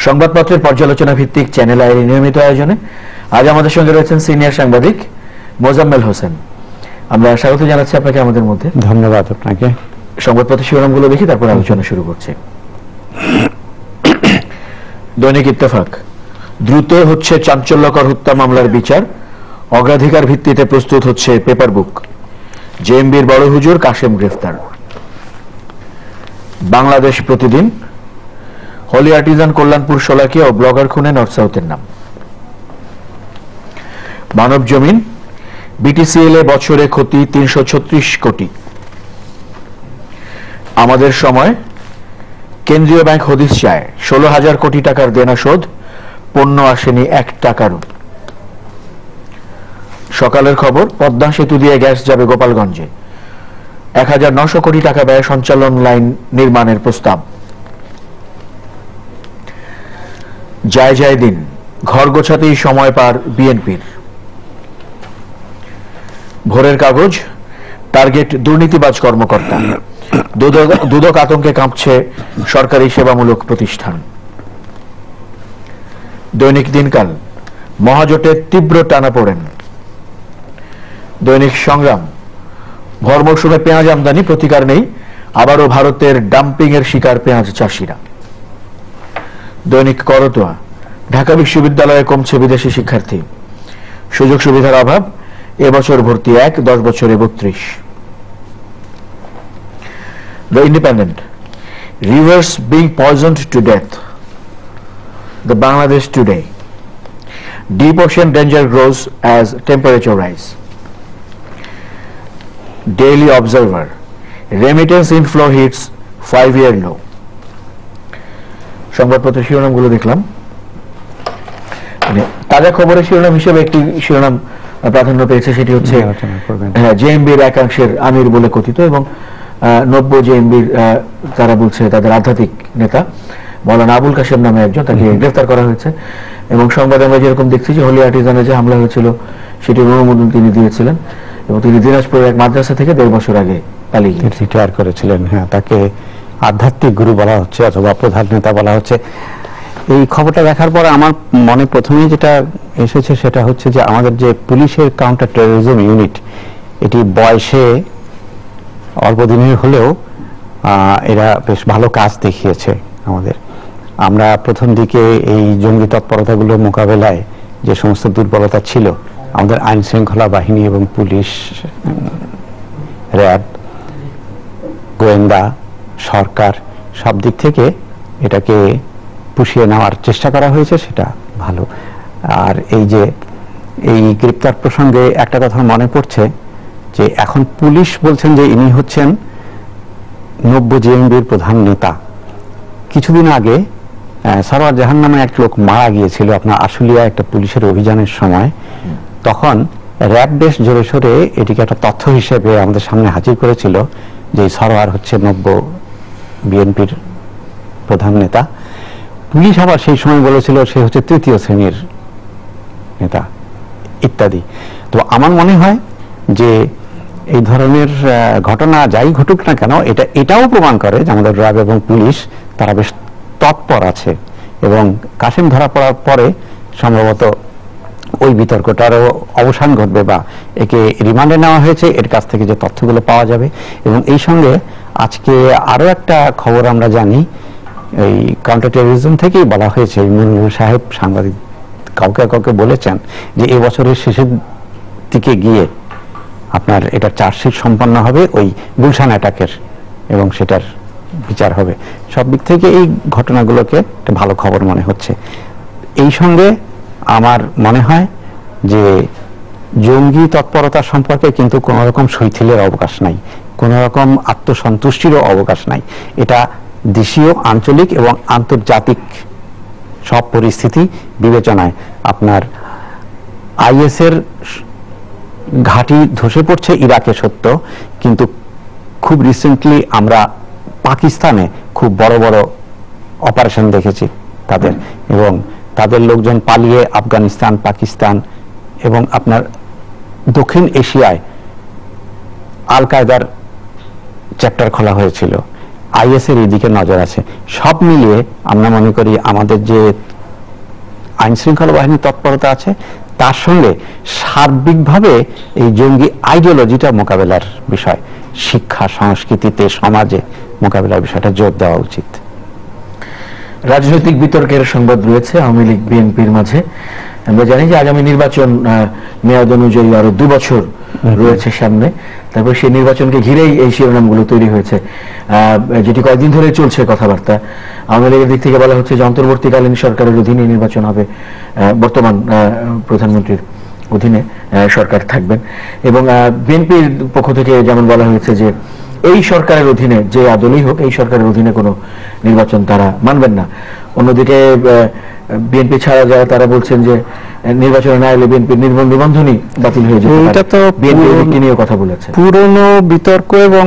সংবাদপত্রের পর্যালোচনা ভিত্তিক চ্যানেল আইয়ের নিয়মিত আয়োজনে আজ আমাদের সঙ্গে রয়েছেন সিনিয়র সাংবাদিক মোজাম্মেল হোসেন। আমরা স্বাগত জানাচ্ছি আপনাকে আমাদের মধ্যে। ধন্যবাদ আপনাকে। সংবাদপত্রের শিরোনামগুলো দেখি, তারপর আলোচনা শুরু করছি। দৈনিক ইত্তেফাক, দ্রুত হচ্ছে চাঞ্চল্যকর হত্যা মামলার বিচার, অগ্রাধিকার ভিত্তিতে প্রস্তুত হচ্ছে পেপার বুক, জেএমবির বড় হুজুর কাশেম গ্রেফতার। বাংলাদেশ প্রতিদিন, হলি আর্টিজান কল্যাণপুর শোলাকিয়া ও ব্লগার খুনে নর্থ সাউথের নাম। মানব জমিন, বিটিসিএল এ বছরে ক্ষতি ৩৩৬ কোটি। আমাদের সময়, কেন্দ্রীয় ব্যাংক হদিস চায় ১৬,০০০ কোটি টাকার দেনা শোধ, পণ্য আসেনি ১ টাকারও। সকালের খবর, পদ্মা সেতু দিয়ে গ্যাস যাবে গোপালগঞ্জে, ১,৯০০ কোটি টাকা ব্যয়ে সঞ্চালন লাইন নির্মাণের প্রস্তাব। যায় যায় দিন, ঘর গোছাতেই সময় পার বিএনপির। ভোরের কাগজ, টার্গেট দুর্নীতিবাজ কর্মকর্তা, দুদক আতঙ্কে কাঁপছে সরকারি সেবামূলক প্রতিষ্ঠান। দৈনিক দিনকাল, মহাজোটের তীব্র টানাপোড়েন। দৈনিক সংগ্রাম, ভর মৌসুমে পেঁয়াজ আমদানি প্রতিকার নেই, আবারও ভারতের ডাম্পিং এর শিকার পেঁয়াজ চাষিরা। দৈনিক করতোয়া, ঢাকা বিশ্ববিদ্যালয়ে কমছে বিদেশি শিক্ষার্থী, সুযোগ সুবিধার অভাব, এবছর ভর্তি ১, ১০ বছরে ৩২। The Independent, rivers being poisoned to death. The Bangladesh Today, deep ocean danger grows as temperature rise. Daily Observer, remittance inflow hits 5-year low. সংবাদপত্রের শিরোনামগুলো দেখলাম। তাজা খবরের শিরোনাম হিসেবে একটি শিরোনাম প্রাধান্য পেয়েছে, সেটি হচ্ছে জেএমবির একাংশের আমির বলে কথিত এবং 90 জেএমবির তারা বলছে তাদের আধ্যাত্মিক নেতা মৌলানা আবুল কাশেম নামে একজন, তাকে গ্রেফতার করা হয়েছে। এবং সংবাদে আমরা যেরকম দেখছি যে হলি আর্টিজানে যে হামলা হয়েছিল সেটির অনুমোদন তিনি দিয়েছিলেন এবং তিনি দিনাজপুরের এক মাদ্রাসা থেকে 1.5 বছর আগে পালিয়ে রিটায়ার করেছিলেন। হ্যাঁ, তাকে আধ্যাত্মিক গুরু বলা হচ্ছে অথবা প্রধান নেতা বলা হচ্ছে। এই খবরটা দেখার পরে আমার মনে প্রথমেই যেটা এসেছে সেটা হচ্ছে যে আমাদের যে পুলিশের কাউন্টার টেরোরিজম ইউনিট, এটি বয়সে অল্প দিনের হলেও এরা বেশ ভালো কাজ দেখিয়েছে আমাদের। আমরা প্রথম দিকে এই জঙ্গি তৎপরতাগুলো মোকাবেলায় যে সমস্ত দুর্বলতা ছিল, আমাদের আইন শৃঙ্খলা বাহিনী এবং পুলিশ, র্যাব, গোয়েন্দা, সরকার সব দিক থেকে এটাকে পুষিয়ে নেওয়ার চেষ্টা করা হয়েছে, সেটা ভালো। আর এই যে এই গ্রেপ্তার প্রসঙ্গে একটা কথা মনে পড়ছে যে এখন পুলিশ বলছেন যে ইনি হচ্ছেন 90 জেএমবির প্রধান নেতা। কিছুদিন আগে সরওয়ার জাহান নামে এক লোক মারা গিয়েছিল আপনার আশুলিয়া একটা পুলিশের অভিযানের সময়। তখন র্যাব বেশ জোরে সোরে এটিকে একটা তথ্য হিসেবে আমাদের সামনে হাজির করেছিল যে সরওয়ার হচ্ছে 90 বিএনপির প্রধান নেতা। পুলিশ আবার সেই সময় বলেছিল সে হচ্ছে 3য় শ্রেণীর নেতা ইত্যাদি। তো আমার মনে হয় যে এই ধরনের ঘটনা যাই ঘটুক না কেন, এটাও প্রমাণ করে যে আমাদের র্যাব এবং পুলিশ তারা বেশ তৎপর আছে এবং কাশেম ধরা পড়ার পরে সম্ভবত ওই বিতর্কটারও অবসান ঘটবে বা একে রিমান্ডে নেওয়া হয়েছে, এর কাছ থেকে যে তথ্যগুলো পাওয়া যাবে। এবং এই সঙ্গে আজকে আরো একটা খবর আমরা জানি, এই কাউন্টার টেরোরিজম থেকেই বলা হয়েছে, ইমরান সাহেব সাংবাদিক কাউকে কাউকে বলেছেন যে এই বছরের শেষের দিকে গিয়ে আপনার এটা চার্জশিট সম্পন্ন হবে ওই গুলশান অ্যাটাকের এবং সেটার বিচার হবে। সব দিক থেকে এই ঘটনাগুলোকে একটা ভালো খবর মনে হচ্ছে। এই সঙ্গে আমার মনে হয় যে জঙ্গি তৎপরতা সম্পর্কে কিন্তু কোনো রকম শৈথিলের অবকাশ নাই, কোনো রকম আত্মসন্তুষ্টিরও অবকাশ নাই। এটা দেশীয়, আঞ্চলিক এবং আন্তর্জাতিক সব পরিস্থিতি বিবেচনায় আপনার আইএসের ঘাঁটি ধসে পড়ছে ইরাকে সত্য, কিন্তু খুব রিসেন্টলি আমরা পাকিস্তানে খুব বড় বড় অপারেশন দেখেছি তাদের, এবং তাদের লোকজন পালিয়ে আফগানিস্তান, পাকিস্তান এবং আপনার দক্ষিণ এশিয়ায় আল কায়দার চ্যাপ্টার খোলা হয়েছিল। আইএস এর এদিকে নজর আছে। সব মিলিয়ে আমরা মনে করি আমাদের যে আইন শৃঙ্খলা বাহিনীর তৎপরতা আছে তার সঙ্গে সার্বিকভাবে এই জঙ্গি আইডিওলজিটা মোকাবেলার বিষয়, শিক্ষা সংস্কৃতিতে সমাজে মোকাবেলার বিষয়টা জোর দেওয়া উচিত। রাজনৈতিক বিতর্কের সংবাদ রয়েছে আওয়ামী লীগ বিএনপির মাঝে। আমরা জানি যে আগামী নির্বাচন মেয়াদ অনুযায়ী আরো 2 বছর রয়েছে সামনে, তারপর সেই নির্বাচনকে ঘিরেই এই শিরোনামগুলো তৈরি হয়েছে, যেটি কয়েকদিন ধরে চলছে কথাবার্তা। আওয়ামী লীগের দিক থেকে বলা হচ্ছে যে অন্তর্বর্তীকালীন সরকারের অধীনে নির্বাচন হবে, বর্তমান প্রধানমন্ত্রীর অধীনে সরকার থাকবেন, এবং বিএনপির পক্ষ থেকে যেমন বলা হয়েছে যে এই সরকারের অধীনে যে আদলই হোক এই সরকারের অধীনে কোনো নির্বাচন তারা মানবেন না। অন্যদিকে বিএনপি ছাড়া যারা তারা বলছেন যে নির্বাচনে না এলে বিএনপির নিবন্ধনই বাতিল হয়ে যাবে। এটা তো বিএনপি নিয়ে কথা বলেছে। পুরনো বিতর্ক এবং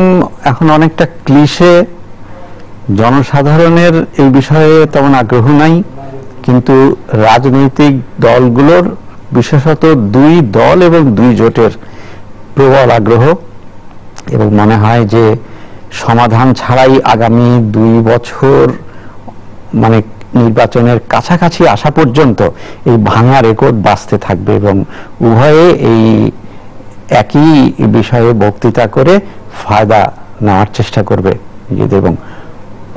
এখন অনেকটা ক্লিশে, জনসাধারণের এই বিষয়ে তেমন আগ্রহ নাই, কিন্তু রাজনৈতিক দলগুলোর বিশেষত 2 দল এবং 2 জোটের প্রবল আগ্রহ, এবং মনে হয় যে সমাধান ছাড়াই আগামী 2 বছর মানে নির্বাচনের কাছাকাছি আসা পর্যন্ত এই ভাঙা রেকর্ড বাঁচতে থাকবে, এবং উভয়ে এই একই বিষয়ে বক্তৃতা করে ফায়দা নেওয়ার চেষ্টা করবে এবং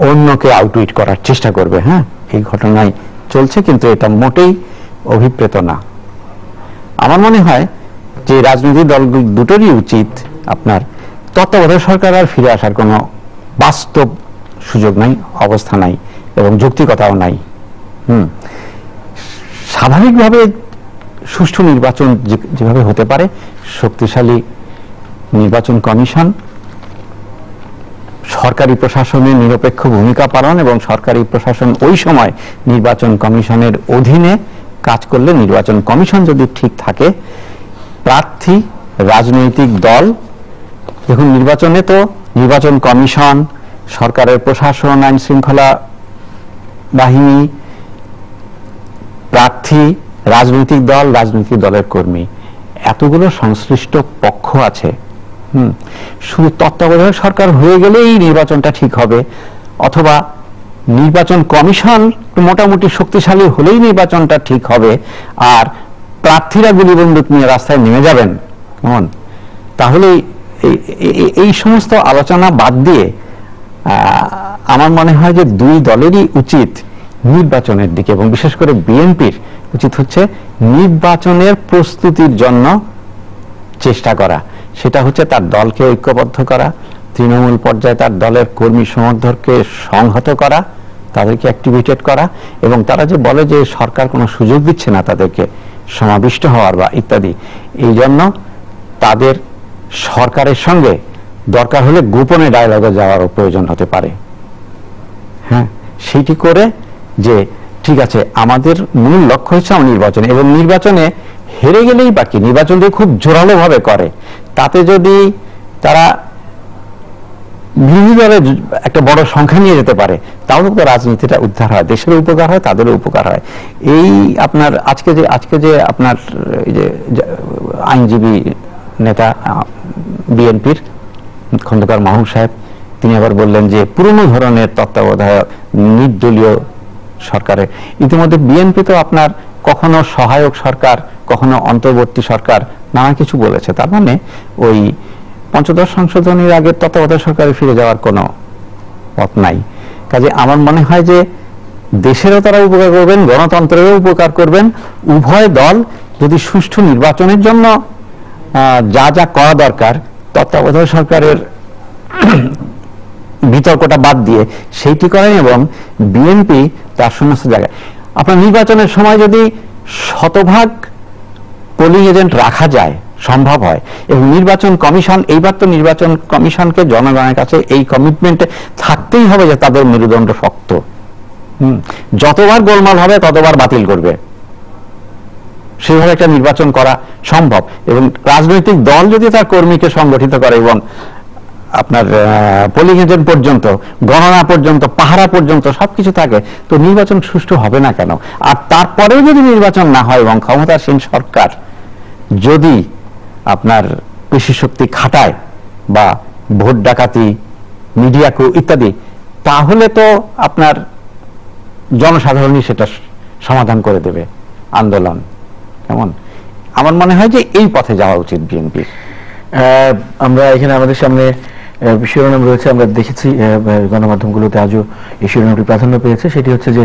অন্যকে আউটউইট করার চেষ্টা করবে। হ্যাঁ, এই ঘটনায় চলছে, কিন্তু এটা মোটেই অভিপ্রেত না। আমার মনে হয় যে রাজনৈতিক দল দুটোরই উচিত আপনার তত্ত্বাবধায়ক সরকার আর ফিরে আসার কোনো বাস্তব সুযোগ নাই, অবস্থা নাই এবং যৌক্তিকতাও নাই। স্বাভাবিকভাবে সুষ্ঠু নির্বাচন যেভাবে হতে পারে, শক্তিশালী নির্বাচন কমিশন, সরকারি প্রশাসনের নিরপেক্ষ ভূমিকা পালন এবং সরকারি প্রশাসন ওই সময় নির্বাচন কমিশনের অধীনে কাজ করলে, নির্বাচন কমিশন যদি ঠিক থাকে, প্রার্থী, রাজনৈতিক দল, দেখুন নির্বাচনে তো নির্বাচন কমিশন, সরকারের প্রশাসন, আইন শৃঙ্খলা বাহিনী, প্রার্থী, রাজনৈতিক দল, রাজনৈতিক দলের কর্মী, এতগুলো সংশ্লিষ্ট পক্ষ আছে। শুধু তত্ত্বাবধায়ক সরকার হয়ে গেলেই নির্বাচনটা ঠিক হবে, অথবা নির্বাচন কমিশন মোটামুটি শক্তিশালী হলেই নির্বাচনটা ঠিক হবে, আর প্রার্থীরা গুলি বন্দুক নিয়ে রাস্তায় নেমে যাবেন, কেমন? তাহলে এই সমস্ত আলোচনা বাদ দিয়ে আমার মনে হয় যে 2 দলেরই উচিত নির্বাচনের দিকে, এবং বিশেষ করে বিএনপির উচিত হচ্ছে নির্বাচনের প্রস্তুতির জন্য চেষ্টা করা। সেটা হচ্ছে তার দলকে ঐক্যবদ্ধ করা, তৃণমূল পর্যায়ে তার দলের কর্মী সমর্থককে সংহত করা, তাদেরকে অ্যাক্টিভেটেড করা, এবং তারা যে বলে যে সরকার কোনো সুযোগ দিচ্ছে না তাদেরকে সমাবিষ্ট হওয়ার বা ইত্যাদি, এই জন্য তাদের সরকারের সঙ্গে দরকার হলে গোপনে ডায়ালগে যাওয়ারও প্রয়োজন হতে পারে। হ্যাঁ, সেইটি করে যে ঠিক আছে, আমাদের মূল লক্ষ্য হচ্ছে আমার নির্বাচন, এবং নির্বাচনে হেরে গেলেই বাকি, নির্বাচন যদি খুব জোরালো ভাবে করে, তাতে যদি তারা বিরোধী দলের একটা বড় সংখ্যা নিয়ে যেতে পারে, তাহলে তো রাজনীতিটা উদ্ধার হয়, দেশেরও উপকার হয়, তাদেরও উপকার হয়। এই আপনার আজকে যে আপনার এই যে আইনজীবী নেতা বিএনপির খন্দকার মাহমুদ সাহেব, তিনি আবার বললেন যে পুরনো ধরনের তত্ত্বাবধায়ক নির্দলীয় সরকারে, ইতিমধ্যে বিএনপি তো আপনার কখনো সহায়ক সরকার, কখনো অন্তর্বর্তী সরকার, নানা কিছু বলেছে। তার মানে ওই ৫৫ সংশোধনীর আগে তত্ত্বাবধায়ক সরকারে ফিরে যাওয়ার কোনো পথ নাই। কাজে আমার মনে হয় যে দেশেরও তারা উপকার করবেন, গণতন্ত্রেরও উপকার করবেন। উভয় দল যদি সুষ্ঠু নির্বাচনের জন্য যা যা করা দরকার, তত্ত্বাবধায়ক সরকারের বিতর্কটা বাদ দিয়ে সেইটি করেন, এবং বিএনপি তার সমস্ত জায়গায় আপনার নির্বাচনের সময় যদি 100% পোলিং এজেন্ট রাখা যায়, সম্ভব হয়, এবং নির্বাচন কমিশন, এইবার তো নির্বাচন কমিশনকে জনগণের কাছে এই কমিটমেন্টে থাকতেই হবে যে তাদের মেরুদণ্ড শক্ত, যতবার গোলমাল হবে ততবার বাতিল করবে, সেইভাবে একটা নির্বাচন করা সম্ভব। এবং রাজনৈতিক দল যদি তার কর্মীকে সংগঠিত করে এবং আপনার পোলিং এজেন্ট পর্যন্ত, গণনা পর্যন্ত, পাহারা পর্যন্ত সবকিছু থাকে, তো নির্বাচন সুষ্ঠু হবে না কেন? আর তারপরেও যদি নির্বাচন না হয় এবং ক্ষমতাসীন সরকার যদি আপনার পেশি শক্তি খাটায় বা ভোট ডাকাতি, মিডিয়া কু ইত্যাদি তাহলে তো আপনার জনসাধারণই সেটা সমাধান করে দেবে, আন্দোলন। কেমন? আমার মনে হয় যে এই পথে যাওয়া উচিত বিএনপির। আমরা এখানে আমাদের সামনে শিরোনাম রয়েছে, আমরা দেখেছি গণমাধ্যমগুলোতে আজও এই শিরোনামটি প্রাধান্য পেয়েছে। সেটি হচ্ছে যে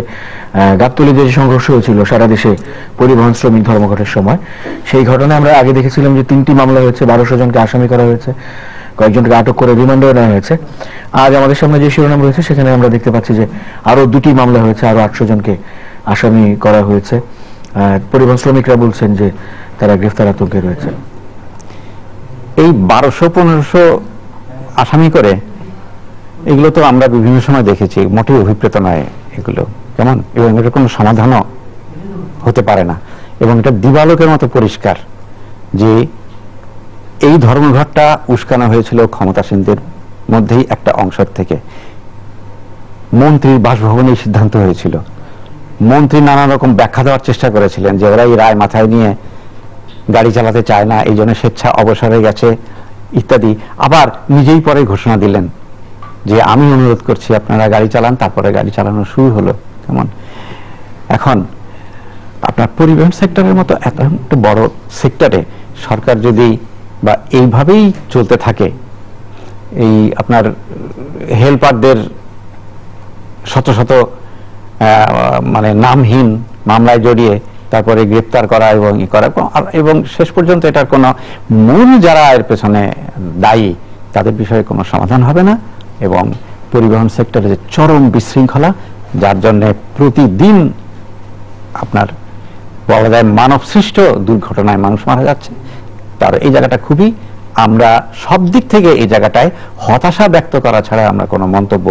গাবতলী যে সংঘর্ষ হয়েছিল সারা দেশে পরিবহন শ্রমিক ধর্মঘটের সময়, সেই ঘটনায় আমরা আগে দেখেছিলাম যে 3টি মামলা হয়েছে, 1200 জনকে আসামি করা হয়েছে, কয়েকজনকে আটক করে রিমান্ডেও নেওয়া হয়েছে। আজ আমাদের সামনে যে শিরোনাম রয়েছে সেখানে আমরা দেখতে পাচ্ছি যে আরো 2টি মামলা হয়েছে, আরো 800 জনকে আসামি করা হয়েছে। পরিবহন শ্রমিকরা বলছেন যে তারা গ্রেফতার আতঙ্কে রয়েছে। এই 1200-1500 আসামি করে এগুলো তো আমরা বিভিন্ন সময় দেখেছি, মোটেই অভিপ্রেত নয় এগুলো। কেমন? এবং এটার কোনো সমাধানও হতে পারে না। এবং এটা দিবালোকের মতো পরিষ্কার যে এই ধর্মঘটটা উস্কানো হয়েছিল ক্ষমতাসীনদের মধ্যেই একটা অংশ থেকে। মন্ত্রীর বাসভবনে সিদ্ধান্ত হয়েছিল, মন্ত্রী নানা রকম ব্যাখ্যা দেওয়ার চেষ্টা করেছিলেন যে ওরা এই রায় মাথায় নিয়ে গাড়ি চালাতে চায় না, এই জন্য স্বেচ্ছা অবসরে গেছে ইত্যাদি। আবার নিজেই পরে ঘোষণা দিলেন যে আমি অনুরোধ করছি আপনারা গাড়ি চালান, তারপরে গাড়ি চালানো শুরু হলো। কেমন? এখন আপনার পরিবহন সেক্টরের মতো এত একটা বড় সেক্টরে সরকার যদি বা এইভাবেই চলতে থাকে, এই আপনার হেল্পারদের শত শত মানে নামহীন মামলায় জড়িয়ে তারপরে গ্রেপ্তার করা এবং এবং শেষ পর্যন্ত এটার কোনো মূল যারা এর পেছনে দায়ী তাদের বিষয়ে কোনো সমাধান হবে না। এবং পরিবহন সেক্টরে যে চরম বিশৃঙ্খলা, যার জন্য প্রতিদিন আপনার বলা যায় মানব সৃষ্ট দুর্ঘটনায় মানুষ মারা যাচ্ছে, তার এই জায়গাটা খুবই, আমরা সব দিক থেকে এই জায়গাটায় হতাশা ব্যক্ত করা ছাড়া আমরা কোনো মন্তব্য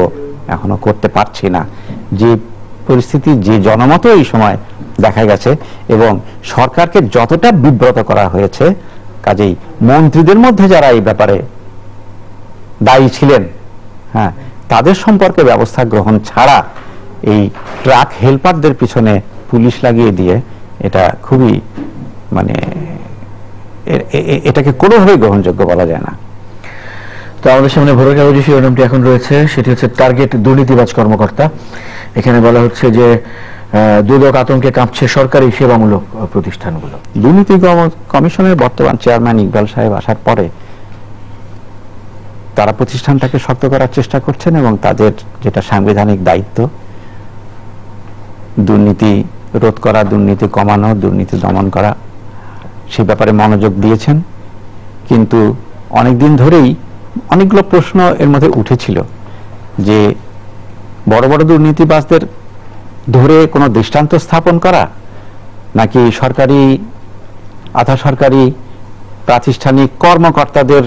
এখনো করতে পারছি না। যে পরিস্থিতি, যে জনমত এই সময় দেখা গেছে এবং সরকারকে যতটা বিব্রত করা হয়েছে, কাজেই মন্ত্রীদের মধ্যে যারা এই ব্যাপারে দায়ী ছিলেন, হ্যাঁ, তাদের সম্পর্কে ব্যবস্থা গ্রহণ ছাড়া এই ট্রাক হেল্পারদের পিছনে পুলিশ লাগিয়ে দিয়ে এটা খুবই মানে এটাকে কোনোভাবেই গ্রহণযোগ্য বলা যায় না। তো আমাদের সামনে ভোরের কাগজে শিরোনামটি এখন রয়েছে, সেটি হচ্ছে টার্গেট দুর্নীতিবাজ কর্মকর্তা। এখানে বলা হচ্ছে যে দুদক আতঙ্কে কাঁপছে সরকারি সেবামূলক প্রতিষ্ঠানগুলো। দুর্নীতি কমিশনের বর্তমান চেয়ারম্যান ইকবাল সাহেব আসার পরে তারা প্রতিষ্ঠানটাকে শক্ত করার চেষ্টা করছেন এবং তাদের যেটা সাংবিধানিক দায়িত্ব, দুর্নীতি রোধ করা, দুর্নীতি কমানো, দুর্নীতি দমন করা, সে ব্যাপারে মনোযোগ দিয়েছেন। কিন্তু অনেকদিন ধরেই অনেকগুলো প্রশ্ন এর মধ্যে উঠেছিল যে বড় বড় দুর্নীতিবাজদের ধরে কোনো দৃষ্টান্ত স্থাপন করা, নাকি সরকারি আধা সরকারি প্রাতিষ্ঠানিক কর্মকর্তাদের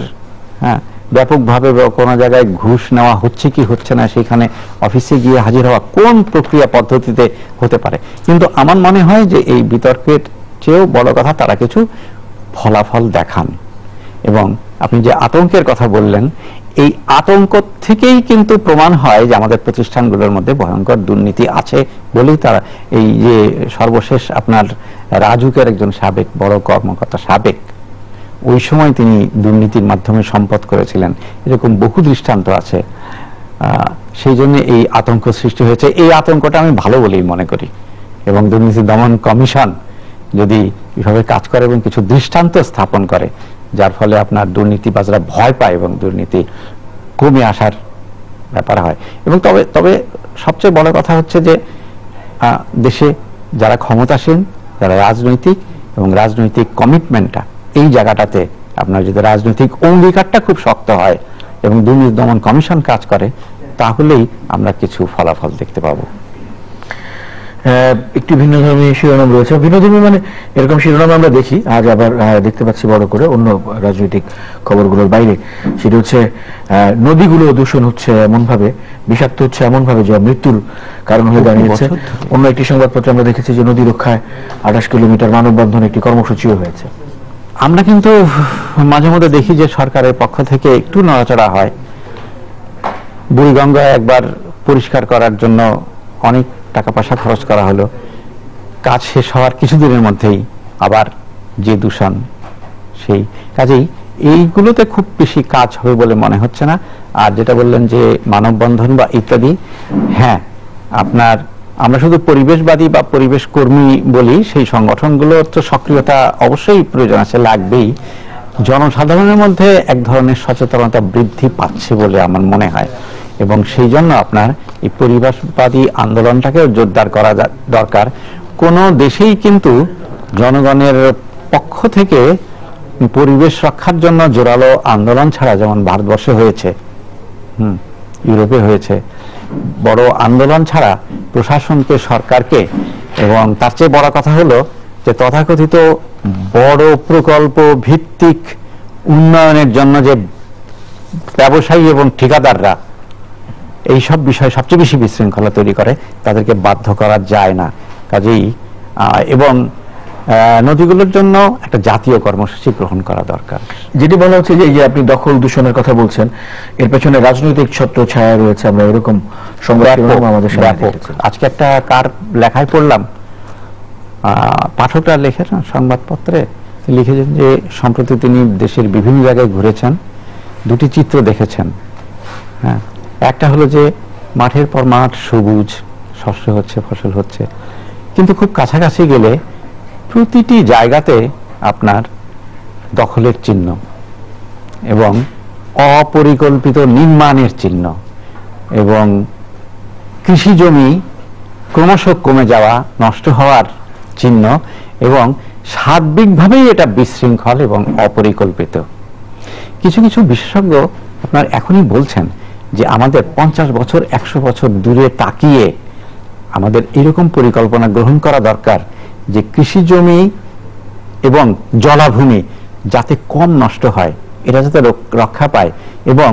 ব্যাপকভাবে কোনো জায়গায় ঘুষ নেওয়া হচ্ছে কি হচ্ছে না, সেখানে অফিসে গিয়ে হাজির হওয়া কোন প্রক্রিয়া পদ্ধতিতে হতে পারে। কিন্তু আমার মনে হয় যে এই বিতর্কের চেয়েও বড় কথা তারা কিছু ফলাফল দেখান। এবং আপনি যে আতঙ্কের কথা বললেন, এই আতঙ্ক থেকেই কিন্তু প্রমাণ হয় যে আমাদের প্রতিষ্ঠানগুলোর মধ্যে ভয়ঙ্কর দুর্নীতি আছে বলেই তারা, এই যে সর্বশেষ আপনার রাজুকের একজন সাবেক বড় কর্মকর্তা, সাবেক, ওই সময় তিনি দুর্নীতির মাধ্যমে সম্পদ করেছিলেন, এরকম বহু দৃষ্টান্ত আছে। সেই জন্য এই আতঙ্ক সৃষ্টি হয়েছে। এই আতঙ্কটা আমি ভালো বলেই মনে করি এবং দুর্নীতি দমন কমিশন যদি এভাবে কাজ করে এবং কিছু দৃষ্টান্ত স্থাপন করে, যার ফলে আপনার দুর্নীতিবাজরা ভয় পায় এবং দুর্নীতি কমে আসার ব্যাপার হয়। এবং তবে সবচেয়ে বড় কথা হচ্ছে যে দেশে যারা ক্ষমতাসীন, যারা রাজনৈতিক এবং রাজনৈতিক কমিটমেন্টটা, এই জায়গাটাতে আপনার যদি রাজনৈতিক অঙ্গীকারটা খুব শক্ত হয় এবং দুর্নীতি দমন কমিশন কাজ করে, তাহলেই আমরা কিছু ফলাফল দেখতে পাবো। একটি ভিন্ন ধর্মী শিরোনাম রয়েছে, ভিন্ন ধর্মী মানে এরকম শিরোনাম আমরা দেখি, আজ আবার দেখতে পাচ্ছি বড় করে অন্য রাজনৈতিক খবরগুলোর বাইরে। সেটি হচ্ছে নদীগুলো দূষণ হচ্ছে এমন ভাবে, বিষাক্ত হচ্ছে এমন ভাবে যা মৃত্যুর কারণ হয়ে দাঁড়িয়েছে। অন্য একটি সংবাদপত্রে আমরা দেখেছি যে নদী রক্ষায় 28 কিলোমিটার মানববন্ধন একটি কর্মসূচিও হয়েছে। আমরা কিন্তু মাঝে মধ্যে দেখি যে সরকারের পক্ষ থেকে একটু নড়াচড়া হয়। বুড়িগঙ্গা একবার পরিষ্কার করার জন্য অনেক টাকা পয়সা খরচ করা হলো, কাজ শেষ হওয়ার কিছুদিনের মধ্যেই আবার যে দূষণ, সেই কাজেই এইগুলোতে খুব বেশি কাজ হবে বলে মনে হচ্ছে না। আর যেটা বললেন যে মানববন্ধন বা ইত্যাদি, হ্যাঁ আপনার আমরা শুধু পরিবেশবাদী বা পরিবেশ কর্মী বলি, সেই সংগঠনগুলোর তো সক্রিয়তা অবশ্যই প্রয়োজন আছে, লাগবেই। জনসাধারণের মধ্যে এক ধরনের সচেতনতা বৃদ্ধি পাচ্ছে বলে আমার মনে হয়, এবং সেই জন্য আপনার এই পরিবেশবাদী আন্দোলনটাকেও জোরদার করা দরকার। কোন দেশেই কিন্তু জনগণের পক্ষ থেকে পরিবেশ রক্ষার জন্য জোরালো আন্দোলন ছাড়া, যেমন ভারতবর্ষে হয়েছে, ইউরোপে হয়েছে, বড় আন্দোলন ছাড়া প্রশাসনকে, সরকারকে, এবং তার চেয়ে বড় কথা হলো যে তথাকথিত বড় প্রকল্প ভিত্তিক উন্নয়নের জন্য যে ব্যবসায়ী এবং ঠিকাদাররা এই সব বিষয়ে সবচেয়ে বেশি বিশৃঙ্খলা তৈরি করে, তাদেরকে বাধ্য করা যায় না। কাজেই এবং নদীগুলোর জন্য একটা জাতীয় কর্মসূচি গ্রহণ করা দরকার। যেটি বলা হচ্ছে যে আপনি দখল দূষণের কথা বলছেন, এর পেছনে রাজনৈতিক ছত্র ছায়া রয়েছে, আমরা এরকম সংবাদ আমাদের সামনে। আজকে একটা কার লেখায় পড়লাম, পাঠকরা লেখেন সংবাদপত্রে, লিখেছেন যে সম্প্রতি তিনি দেশের বিভিন্ন জায়গায় ঘুরেছেন, দুটি চিত্র দেখেছেন। হ্যাঁ, একটা হলো যে মাঠের পর মাঠ সবুজ, শস্য হচ্ছে, ফসল হচ্ছে, কিন্তু খুব কাছাকাছি গেলে প্রতিটি জায়গাতে আপনার দখলের চিহ্ন এবং অপরিকল্পিত নির্মাণের চিহ্ন, এবং কৃষি জমি ক্রমশ কমে যাওয়া, নষ্ট হওয়ার চিহ্ন, এবং সার্বিকভাবেই এটা বিশৃঙ্খল এবং অপরিকল্পিত। কিছু কিছু বিশেষজ্ঞ আপনার এখনই বলছেন যে আমাদের 50 বছর 100 বছর দূরে তাকিয়ে আমাদের এরকম পরিকল্পনা গ্রহণ করা দরকার যে কৃষি জমি এবং জলাভূমি যাতে কম নষ্ট হয়, এটা যাতে রক্ষা পায়, এবং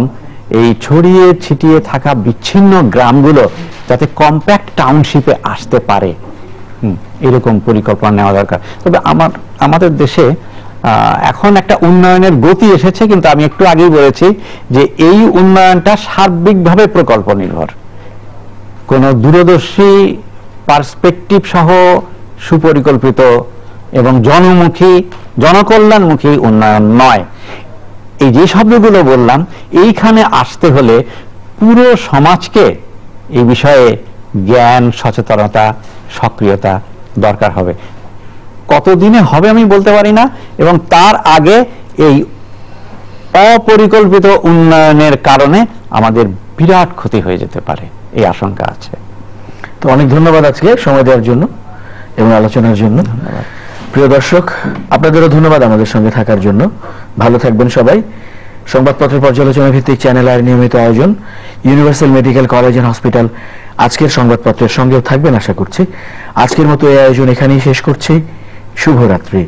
এই ছড়িয়ে ছিটিয়ে থাকা বিচ্ছিন্ন গ্রামগুলো যাতে কম্প্যাক্ট টাউনশিপে আসতে পারে, এরকম পরিকল্পনা নেওয়া দরকার। তবে আমাদের দেশে এখন একটা উন্নয়নের গতি এসেছে, কিন্তু আমি একটু আগেই বলেছি যে এই উন্নয়নটা সার্বিকভাবে প্রকল্প নির্ভর, কোন দূরদর্শী পার্সপেক্টিভ সহ সুপরিকল্পিত এবং জনমুখী, জনকল্যাণমুখী উন্নয়ন নয়। এই যে শব্দগুলো বললাম, এইখানে আসতে হলে পুরো সমাজকে এই বিষয়ে জ্ঞান, সচেতনতা, সক্রিয়তা দরকার হবে। কতদিনে হবে আমি বলতে পারি না, এবং তার আগে এই অপরিকল্পিত উন্নয়নের কারণে আমাদের বিরাট ক্ষতি হয়ে যেতে পারে, এই আশঙ্কা আছে। তো অনেক ধন্যবাদ আজকে সময় দেওয়ার জন্য এবং আলোচনার জন্য। ধন্যবাদ প্রিয় দর্শক, আপনাদেরও ধন্যবাদ আমাদের সঙ্গে থাকার জন্য। ভালো থাকবেন সবাই। সংবাদপত্রের পর্যালোচনা ভিত্তিক চ্যানেল আর নিয়মিত আয়োজন universal medical college and hospital আজকের সংবাদপত্রের সঙ্গেও থাকবেন আশা করছি। আজকের মতো এই আয়োজন এখানেই শেষ করছি। শুভরাত্রি।